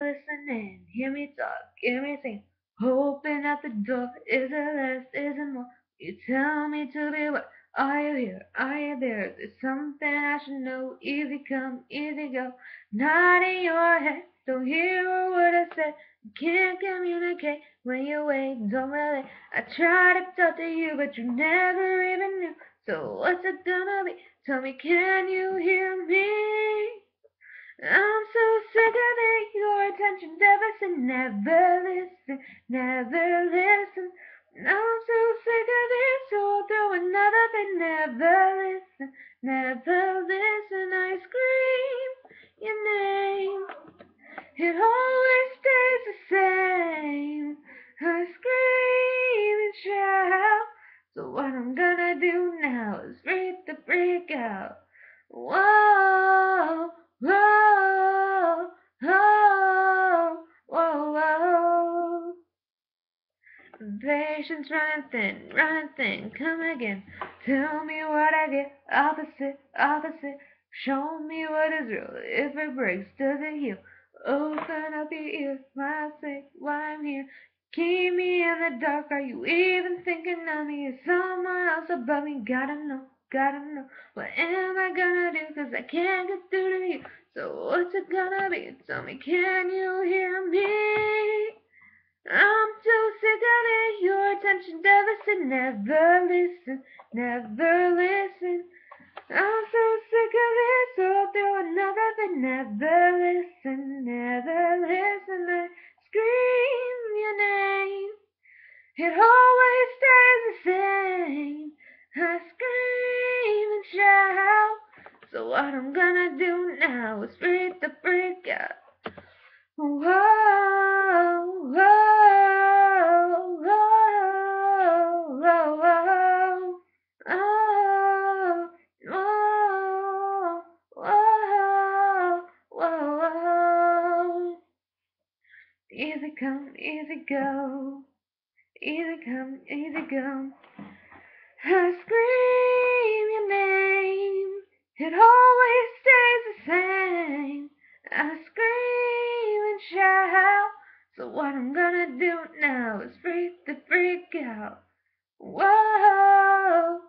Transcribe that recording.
listening, hear me talk, hear me sing. Open up the door, is it less, is it more? You tell me to be what? Are you here? Are you there? Is there something I should know? Easy come, easy go. Not in your head, don't hear what I said. You can't communicate when you wait, don't relate. I try to talk to you, but you never even knew. So what's it gonna be? Tell me, can you hear me? I'm so sick of it, your attention deficit, never listen, never listen. I'm so sick of it, so I'll throw another thing, never listen, never listen. I scream your name, it always stays the same. I scream and shout, so what I'm gonna do now is read the breakout. Whoa, whoa, whoa, whoa, whoa. Patience running thin, come again. Tell me what I get, opposite, opposite. Show me what is real. If it breaks, does it heal? Open up your ears, my sake, why I'm here. Keep me in the dark, are you even thinking of me? Is someone else above me? Gotta know. What am I gonna do? 'Cause I can't get through to you. So what's it gonna be? Tell me, can you hear me? I'm too sick of it, your attention deficit, never listen, never listen. I'm so sick of it, so I'll throw another but never listen, never listen. I scream your name, it always stays the same. I scream and shout, so what I'm gonna do now is read the breakout. Whoa, whoa, whoa, whoa, whoa, oh, whoa, whoa, whoa, whoa. Easy come, easy go. Easy come, easy go. I scream your name, it always stays the same. I scream and shout, so what I'm gonna do now is freak the freak out. Whoa,